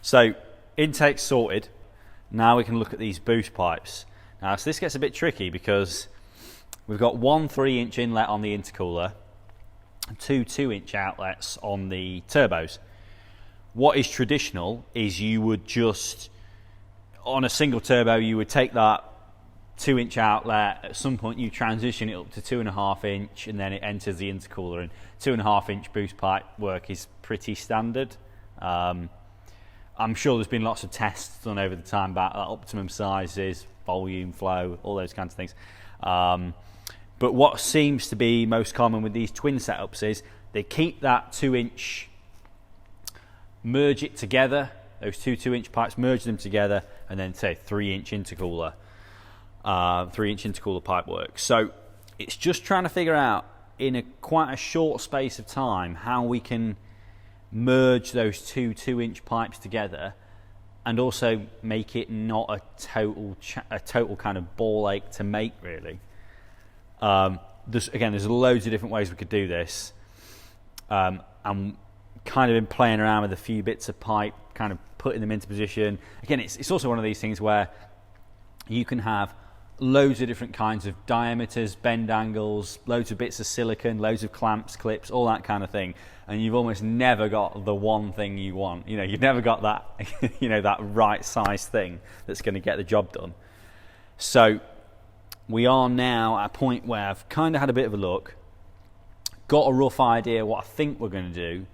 So intake sorted. Now we can look at these boost pipes. Now, so this gets a bit tricky because we've got one 3-inch inlet on the intercooler and two 2-inch outlets on the turbos. What is traditional is you would just, on a single turbo, you would take that 2-inch outlet, at some point you transition it up to 2.5-inch, and then it enters the intercooler, and 2.5-inch boost pipe work is pretty standard. I'm sure there's been lots of tests done over the time about optimum sizes, volume, flow, all those kinds of things. But what seems to be most common with these twin setups is they keep that 2-inch, merge it together, those two 2-inch pipes, merge them together, and then say 3-inch intercooler. 3-inch intercooler pipe work. So it's just trying to figure out in quite a short space of time how we can merge those two 2-inch pipes together and also make it not a total kind of ball ache to make, really. There's loads of different ways we could do this. I'm kind of been playing around with a few bits of pipe, kind of putting them into position. Again, it's also one of these things where you can have loads of different kinds of diameters, bend angles, loads of bits of silicon, loads of clamps, clips, all that kind of thing, and you've almost never got the one thing you want. You know, you've never got that, that right size thing that's going to get the job done. So we are now at a point where I've kind of had a bit of a look, got a rough idea what I think we're going to do.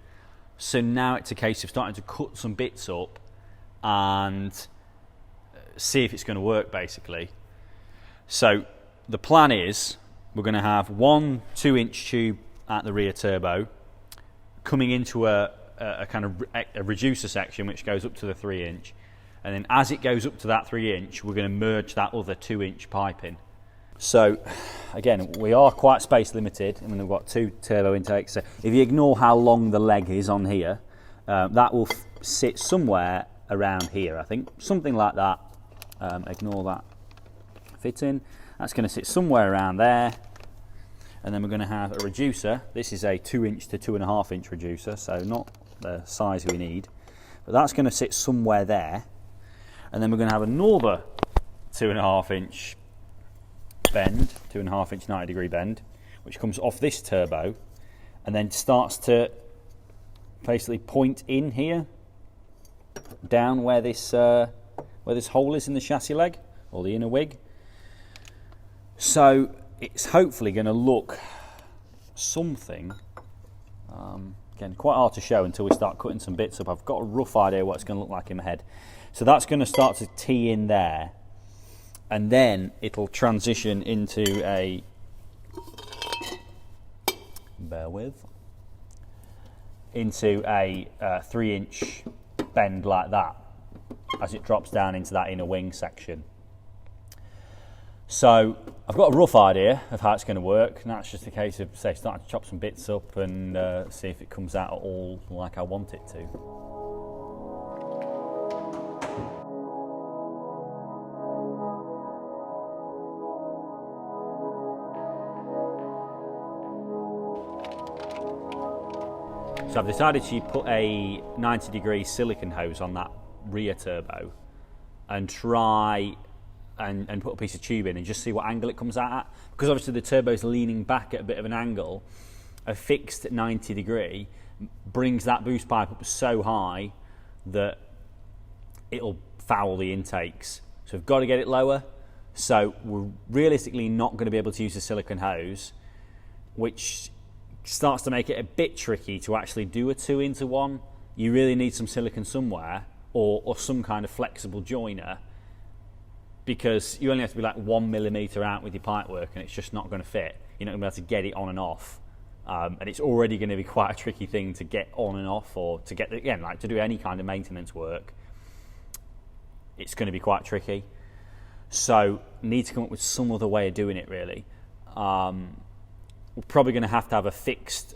So now it's a case of starting to cut some bits up and see if it's going to work, basically. So the plan is we're going to have one 2-inch tube at the rear turbo coming into a kind of a reducer section which goes up to the 3-inch, and then as it goes up to that 3-inch we're going to merge that other 2-inch pipe in. So again, we are quite space limited. I mean, we've got two turbo intakes, so if you ignore how long the leg is on here, that will sit somewhere around here, I think, something like that. Ignore that fitting. That's going to sit somewhere around there, and then we're going to have a reducer. This is a 2-inch to 2.5-inch reducer, so not the size we need, but that's going to sit somewhere there, and then we're going to have another 2.5-inch bend, 2.5-inch 90-degree bend, which comes off this turbo and then starts to basically point in here down where this hole is in the chassis leg, or the inner wig. So it's hopefully going to look something, again, quite hard to show until we start cutting some bits up. I've got a rough idea what it's going to look like in my head. So that's going to start to tee in there, and then it'll transition into a, into a 3-inch bend like that as it drops down into that inner wing section. So I've got a rough idea of how it's going to work, and that's just a case of, say, starting to chop some bits up and see if it comes out at all like I want it to. So I've decided to put a 90-degree silicon hose on that rear turbo and try and put a piece of tube in and just see what angle it comes out at. Because obviously the turbo's leaning back at a bit of an angle, a fixed 90 degree brings that boost pipe up so high that it'll foul the intakes. So we've got to get it lower. So we're realistically not going to be able to use a silicon hose, which starts to make it a bit tricky to actually do a 2-into-1. You really need some silicon somewhere, or some kind of flexible joiner, because you only have to be like 1 millimeter out with your pipe work and it's just not going to fit. You're not going to be able to get it on and off. And it's already going to be quite a tricky thing to get on and off, or to get, again, like to do any kind of maintenance work. It's going to be quite tricky. So need to come up with some other way of doing it, really. We're probably going to have a fixed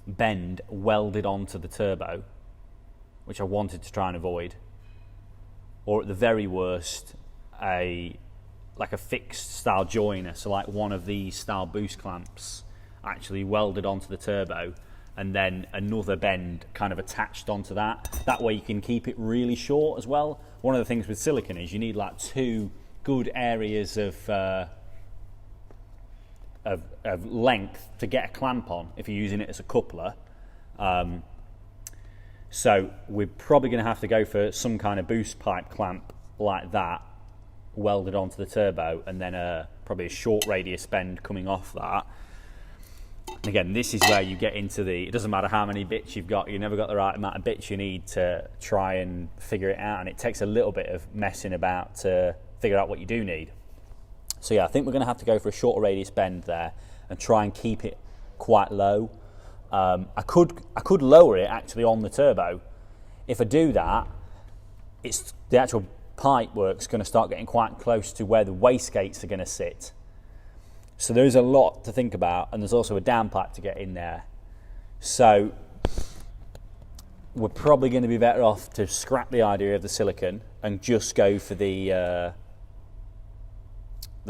bend welded onto the turbo, which I wanted to try and avoid. Or at the very worst, a fixed style joiner, so like one of these style boost clamps actually welded onto the turbo and then another bend kind of attached onto that. That way you can keep it really short as well. One of the things with silicon is you need like 2 good areas of length to get a clamp on if you're using it as a coupler. So we're probably going to have to go for some kind of boost pipe clamp like that, welded onto the turbo, and then probably a short radius bend coming off that. And again, this is where you get into it doesn't matter how many bits you've got, you've never got the right amount of bits you need to try and figure it out, and it takes a little bit of messing about to figure out what you do need. So yeah, I think we're going to have to go for a shorter radius bend there and try and keep it quite low. I could lower it actually on the turbo. If I do that, the actual pipe work's going to start getting quite close to where the wastegates are going to sit. So there's a lot to think about, and there's also a downpipe to get in there. So we're probably going to be better off to scrap the idea of the silicon and just go for the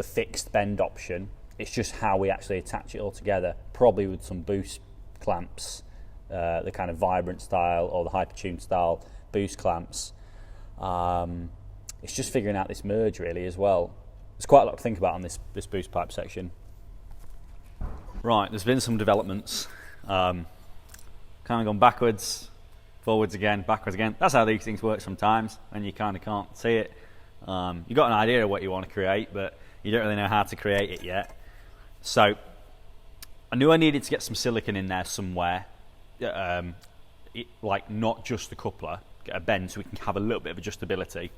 fixed bend option. It's just how we actually attach it all together, probably with some boost clamps, the kind of vibrant style or the hypertune style boost clamps. It's just figuring out this merge really as well. There's quite a lot to think about on this boost pipe section. Right, there's been some developments. Kind of gone backwards, forwards again, backwards again. That's how these things work sometimes, and you kind of can't see it. You've got an idea of what you want to create, but you don't really know how to create it yet. So I knew I needed to get some silicon in there somewhere, like not just the coupler, get a bend so we can have a little bit of adjustability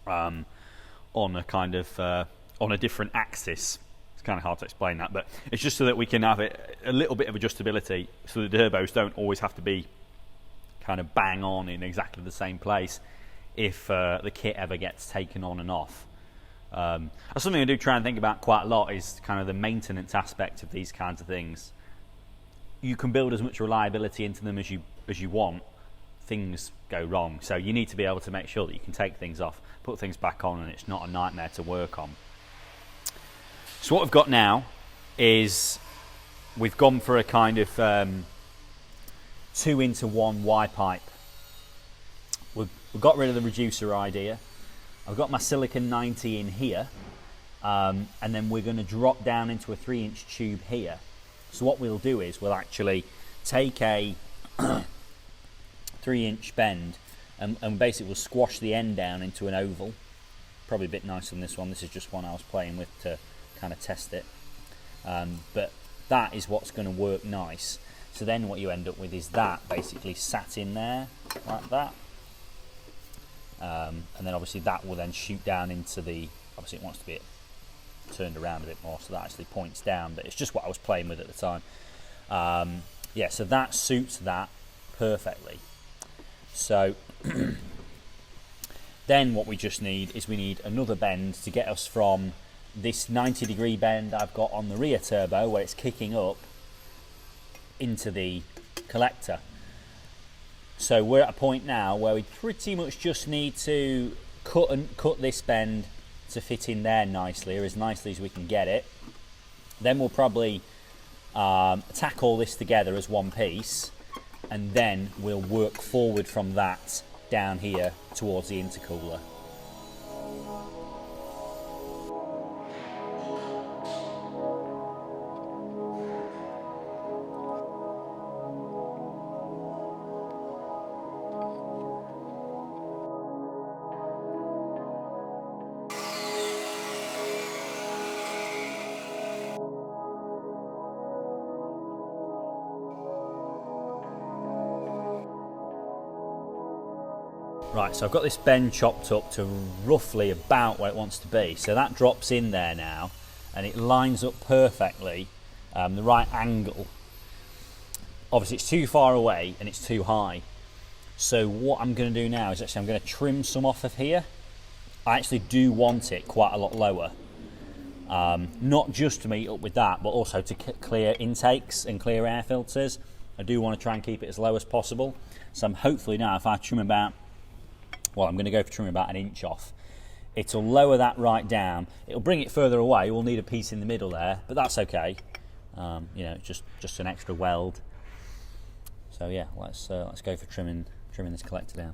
on a kind of on a different axis. It's kind of hard to explain that, but it's just so that we can have it a little bit of adjustability, so the turbos don't always have to be kind of bang on in exactly the same place if the kit ever gets taken on and off. That's something I do try and think about quite a lot, is kind of the maintenance aspect of these kinds of things. You can build as much reliability into them as you want. Things go wrong, so you need to be able to make sure that you can take things off, put things back on, and it's not a nightmare to work on. So what we've got now is we've gone for a kind of 2-into-1 Y pipe. We've got rid of the reducer idea. I've got my silicon 90 in here, and then we're going to drop down into a 3-inch tube here. So what we'll do is we'll actually take a 3-inch bend and basically we'll squash the end down into an oval. Probably a bit nicer than this one. This is just one I was playing with to kind of test it. But that is what's going to work nice. So then what you end up with is that basically sat in there like that. And then obviously that will then shoot down into the, obviously it wants to be turned around a bit more, so that actually points down, but it's just what I was playing with at the time. Yeah, so that suits that perfectly. So then what we just need is we need another bend to get us from this 90-degree bend I've got on the rear turbo where it's kicking up into the collector. So we're at a point now where we pretty much just need to cut this bend to fit in there nicely, or as nicely as we can get it. Then we'll probably tack all this together as one piece, and then we'll work forward from that down here towards the intercooler. Right, so I've got this bend chopped up to roughly about where it wants to be. So that drops in there now, and it lines up perfectly, the right angle. Obviously it's too far away and it's too high. So what I'm going to do now is actually I'm going to trim some off of here. I actually do want it quite a lot lower. Not just to meet up with that, but also to clear intakes and clear air filters. I do want to try and keep it as low as possible. So I'm hopefully now, if I trim about, well, I'm going to go for trimming about 1 inch off. It'll lower that right down. It'll bring it further away. We'll need a piece in the middle there, but that's okay. You know, just an extra weld. So yeah, let's go for trimming this collector down.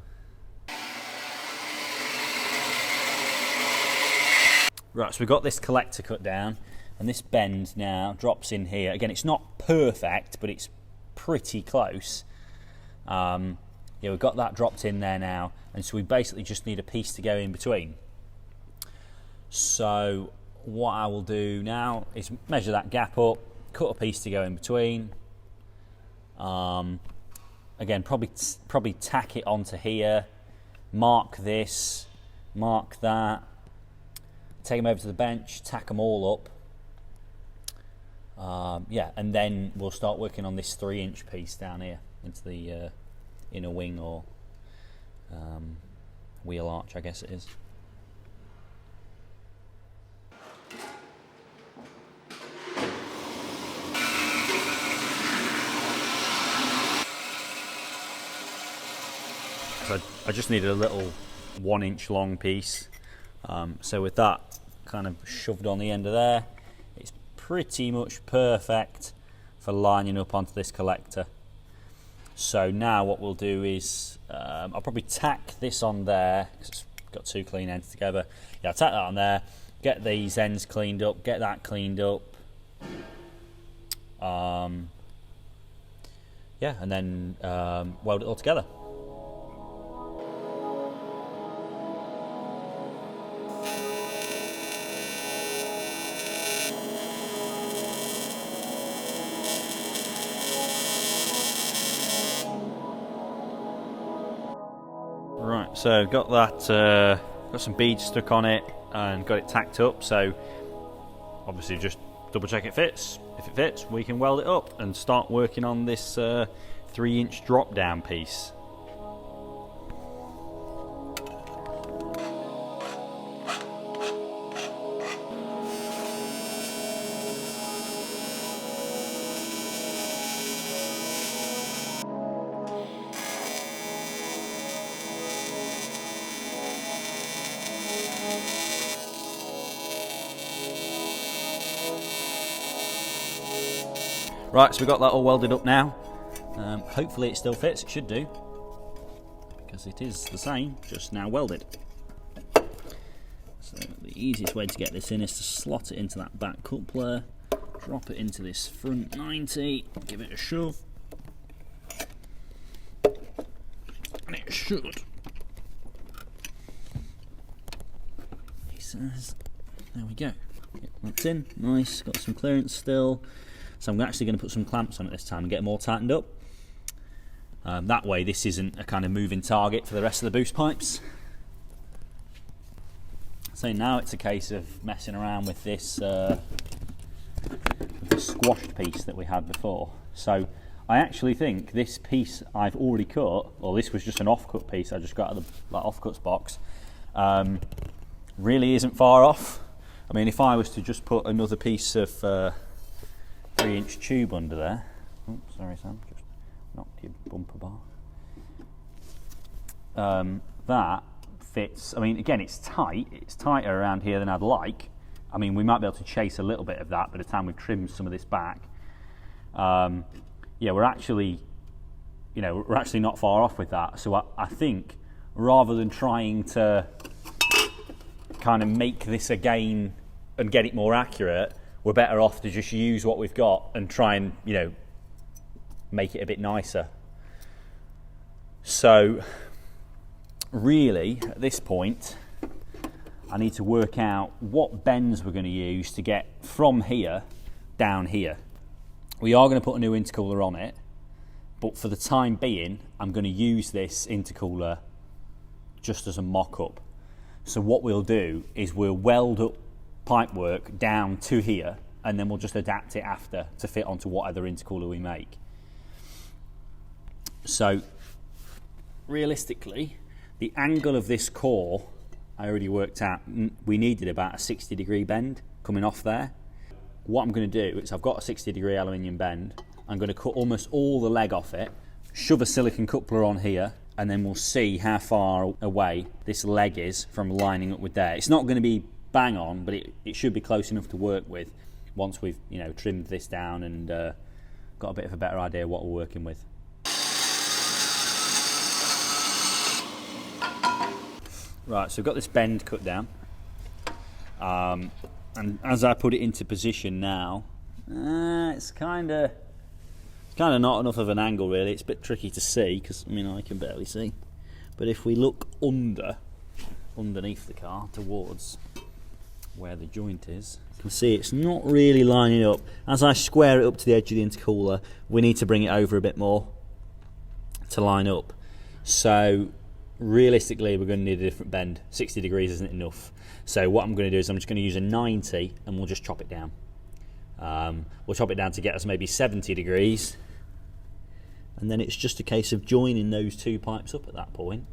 Right, so we've got this collector cut down, and this bend now drops in here. Again, it's not perfect, but it's pretty close. Yeah, we've got that dropped in there now, and so we basically just need a piece to go in between. So what I will do now is measure that gap up, cut a piece to go in between. Again, probably tack it onto here, mark this, mark that, take them over to the bench, tack them all up. Yeah, and then we'll start working on this 3-inch piece down here into the inner wing or wheel arch, I guess it is. So I just needed a little 1-inch long piece. So with that kind of shoved on the end of there, it's pretty much perfect for lining up onto this collector. So now what we'll do is, I'll probably tack this on there, because it's got 2 clean ends together. Yeah, I'll tack that on there, get these ends cleaned up, get that cleaned up. Yeah, and then weld it all together. Right, so got that, got some beads stuck on it and got it tacked up. So obviously just double check it fits. If it fits, we can weld it up and start working on this 3-inch drop down piece. Right, so we've got that all welded up now. Hopefully it still fits, it should do, because it is the same, just now welded. So the easiest way to get this in is to slot it into that back coupler, drop it into this front 90, give it a shove, and it should. He says, there we go. That's in, nice, got some clearance still. So I'm actually going to put some clamps on it this time and get them all tightened up. That way this isn't a kind of moving target for the rest of the boost pipes. So now it's a case of messing around with this squashed piece that we had before. So I actually think this piece I've already cut, or this was just an off-cut piece I just got out of the off-cuts box, really isn't far off. I mean, if I was to just put another piece of 3-inch tube under there. Oh, sorry Sam, just knocked your bumper bar. That fits. I mean, again, it's tight. It's tighter around here than I'd like. I mean, we might be able to chase a little bit of that by the time we've trimmed some of this back. Yeah, we're actually not far off with that. So I think rather than trying to kind of make this again and get it more accurate, we're better off to just use what we've got and try and, make it a bit nicer. So really, at this point, I need to work out what bends we're going to use to get from here down here. We are going to put a new intercooler on it, but for the time being, I'm going to use this intercooler just as a mock-up. So what we'll do is we'll weld up pipework down to here, and then we'll just adapt it after to fit onto whatever intercooler we make. So realistically, the angle of this core, I already worked out, we needed about a 60-degree bend coming off there. What I'm going to do is I've got a 60-degree aluminium bend. I'm going to cut almost all the leg off it, shove a silicon coupler on here, and then we'll see how far away this leg is from lining up with there. It's not going to be bang on, but it should be close enough to work with once we've trimmed this down and got a bit of a better idea what we're working with. Right, so I've got this bend cut down, and as I put it into position now, it's kind of not enough of an angle really. It's a bit tricky to see because I mean I can barely see. But if we look underneath the car towards where the joint is, you can see it's not really lining up. As I square it up to the edge of the intercooler, we need to bring it over a bit more to line up. So realistically, we're going to need a different bend. 60 degrees isn't enough. So what I'm going to do is I'm just going to use a 90 and we'll just chop it down. We'll chop it down to get us maybe 70 degrees. And then it's just a case of joining those two pipes up at that point.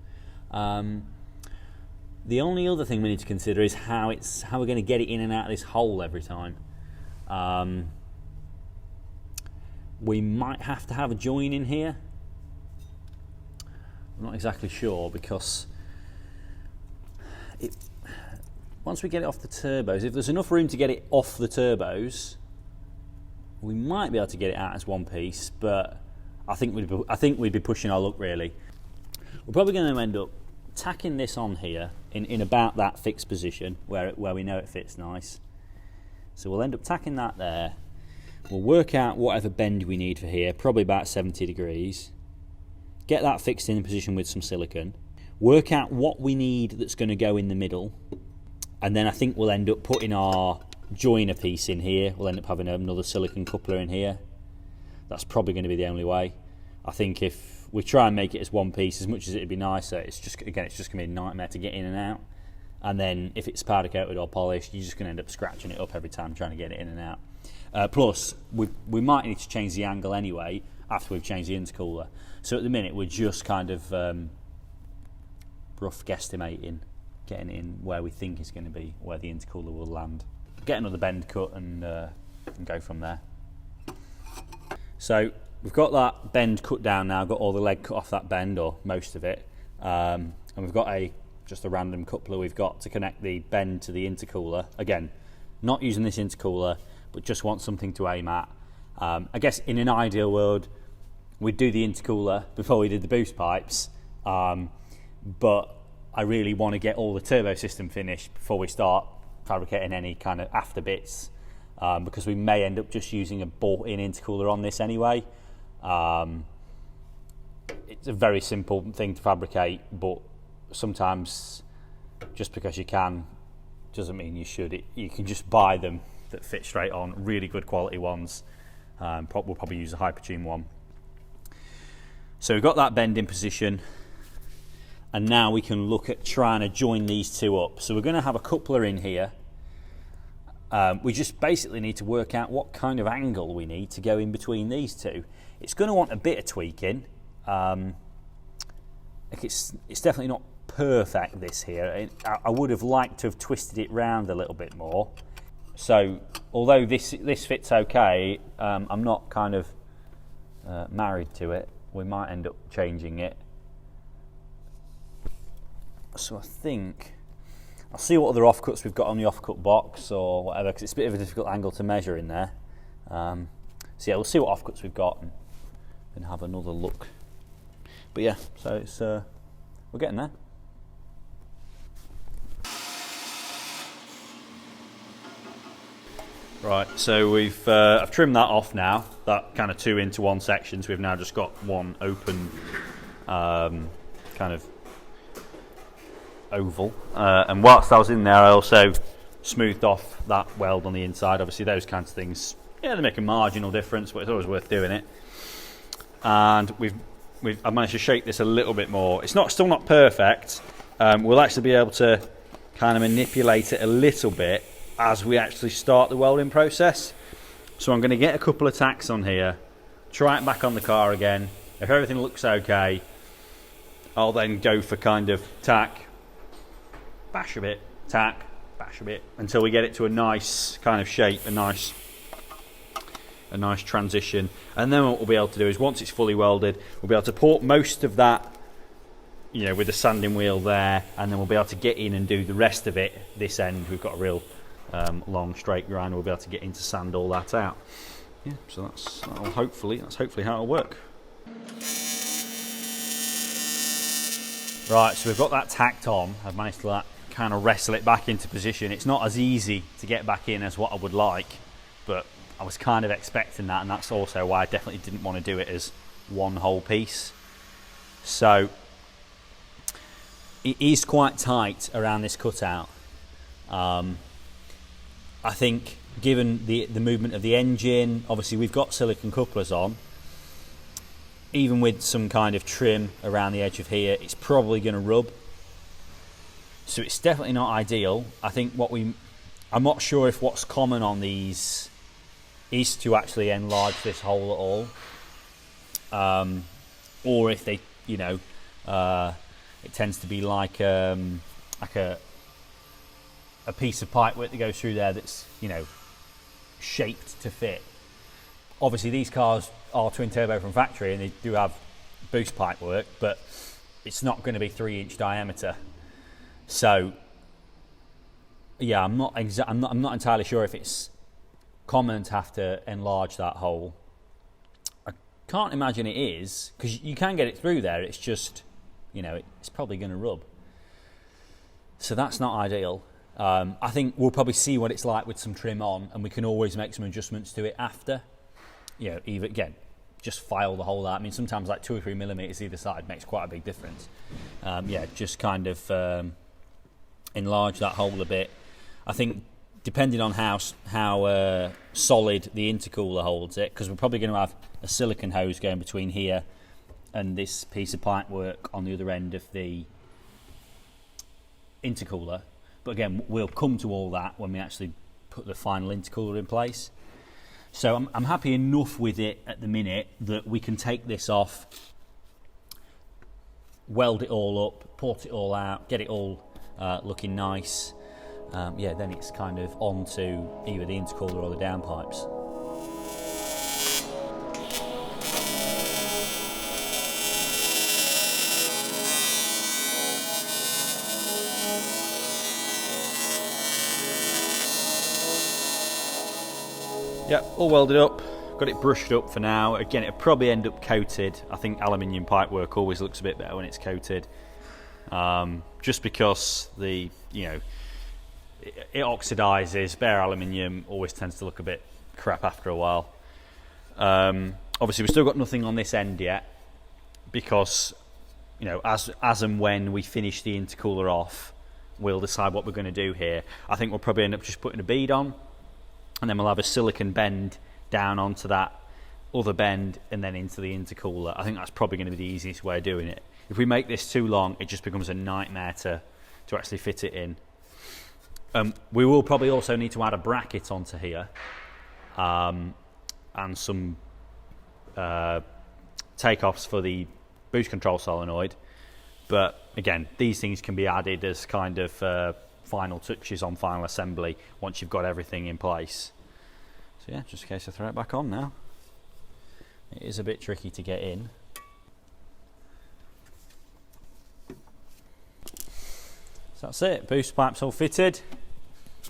The only other thing we need to consider is how we're going to get it in and out of this hole every time. We might have to have a join in here. I'm not exactly sure because once we get it off the turbos, if there's enough room to get it off the turbos, we might be able to get it out as one piece, but I think we'd be pushing our luck really. We're probably going to end up tacking this on here in about that fixed position where we know it fits nice. So we'll end up tacking that there. We'll work out whatever bend we need for here, probably about 70 degrees. Get that fixed in position with some silicone. Work out what we need that's going to go in the middle. And then I think we'll end up putting our joiner piece in here. We'll end up having another silicone coupler in here. That's probably going to be the only way. I think if we try and make it as one piece, as much as it'd be nicer, it's just going to be a nightmare to get in and out. And then if it's powder coated or polished, you're just going to end up scratching it up every time trying to get it in and out. Plus, we might need to change the angle anyway after we've changed the intercooler. So at the minute we're just kind of rough guesstimating, getting it in where we think it's going to be, where the intercooler will land. Get another bend cut and go from there. So we've got that bend cut down now, got all the leg cut off that bend, or most of it, and we've got just a random coupler we've got to connect the bend to the intercooler. Again, not using this intercooler, but just want something to aim at. I guess in an ideal world, we'd do the intercooler before we did the boost pipes, but I really want to get all the turbo system finished before we start fabricating any kind of after bits, because we may end up just using a bought-in intercooler on this anyway. It's a very simple thing to fabricate, but sometimes just because you can doesn't mean you should. You can just buy them that fit straight on, really good quality ones. We'll probably use a Hypertune one. So we've got that bend in position, and now we can look at trying to join these two up. So we're going to have a coupler in here. We just basically need to work out what kind of angle we need to go in between these two. It's going to want a bit of tweaking. It's definitely not perfect, this here. I would have liked to have twisted it round a little bit more. So although this fits okay, I'm not kind of married to it. We might end up changing it. So I think I'll see what other offcuts we've got on the offcut box or whatever, because it's a bit of a difficult angle to measure in there. So yeah, we'll see what offcuts we've got and have another look. But yeah, so it's we're getting there. Right, so I've trimmed that off now. That kind of 2 into 1 sections. We've now just got one open kind of oval. And whilst I was in there, I also smoothed off that weld on the inside. Obviously, those kinds of things, yeah, they make a marginal difference, but it's always worth doing it. And I've managed to shape this a little bit more. It's still not perfect. We'll actually be able to kind of manipulate it a little bit as we actually start the welding process. So I'm going to get a couple of tacks on here, try it back on the car again. If everything looks okay, I'll then go for kind of tack, bash a bit, tack, bash a bit, until we get it to a nice kind of shape, a nice transition. And then what we'll be able to do is, once it's fully welded, we'll be able to port most of that, you know, with the sanding wheel there, and then we'll be able to get in and do the rest of it. This end, we've got a real long straight grind. We'll be able to get in to sand all that out. Yeah, so that's hopefully how it'll work. Right, so we've got that tacked on. I've managed to kind of wrestle it back into position. It's not as easy to get back in as what I would like, but I was kind of expecting that, and that's also why I definitely didn't want to do it as one whole piece. So it is quite tight around this cutout. I think given the movement of the engine, obviously we've got silicone couplers on, even with some kind of trim around the edge of here, it's probably going to rub. So it's definitely not ideal. I think I'm not sure if what's common on these is to actually enlarge this hole at all, or if they, it tends to be like a piece of pipework that goes through there that's, shaped to fit. Obviously these cars are twin turbo from factory and they do have boost pipework, but it's not going to be 3-inch diameter. So yeah, I'm not entirely sure if it's common to have to enlarge that hole. I can't imagine it is, because you can get it through there. It's just, it's probably going to rub. So that's not ideal. I think we'll probably see what it's like with some trim on, and we can always make some adjustments to it after. Even again, just file the hole out. I mean, sometimes like 2 or 3 millimeters either side makes quite a big difference. Just kind of enlarge that hole a bit. I think depending on how solid the intercooler holds it, because we're probably going to have a silicone hose going between here and this piece of pipework on the other end of the intercooler. But again, we'll come to all that when we actually put the final intercooler in place. So I'm happy enough with it at the minute that we can take this off, weld it all up, port it all out, get it all looking nice. Then it's kind of on to either the intercooler or the downpipes. Yep, all welded up, got it brushed up for now. Again, it'll probably end up coated. I think aluminium pipework always looks a bit better when it's coated. Just because it oxidizes. Bare aluminium always tends to look a bit crap after a while. Obviously we've still got nothing on this end yet, because as and when we finish the intercooler off, we'll decide what we're going to do here. I think we'll probably end up just putting a bead on, and then we'll have a silicone bend down onto that other bend and then into the intercooler. I think that's probably going to be the easiest way of doing it. If we make this too long, it just becomes a nightmare to actually fit it in. We will probably also need to add a bracket onto here, and some takeoffs for the boost control solenoid. But again, these things can be added as kind of final touches on final assembly once you've got everything in place. So yeah, just in case I throw it back on now. It is a bit tricky to get in. So that's it, boost pipes all fitted.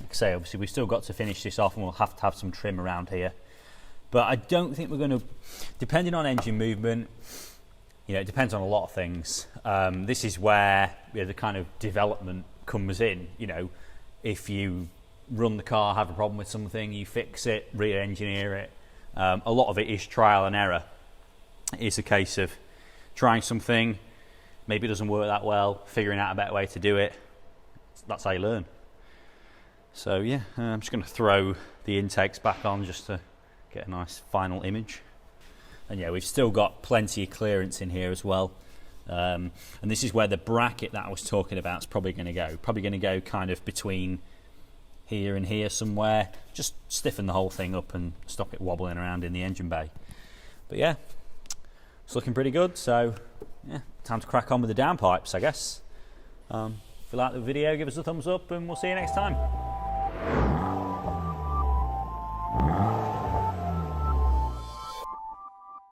Like I say, obviously we've still got to finish this off and we'll have to have some trim around here. But I don't think we're going to, depending on engine movement, it depends on a lot of things. This is where the kind of development comes in. If you run the car, have a problem with something, you fix it, re-engineer it. A lot of it is trial and error. It's a case of trying something, maybe it doesn't work that well, figuring out a better way to do it. That's how you learn. So yeah, I'm just going to throw the intakes back on just to get a nice final image. And yeah, we've still got plenty of clearance in here as well. And this is where the bracket that I was talking about is probably going to go. Probably going to go kind of between here and here somewhere. Just stiffen the whole thing up and stop it wobbling around in the engine bay. But yeah, it's looking pretty good. So yeah, time to crack on with the downpipes, I guess. If you like the video, give us a thumbs up and we'll see you next time.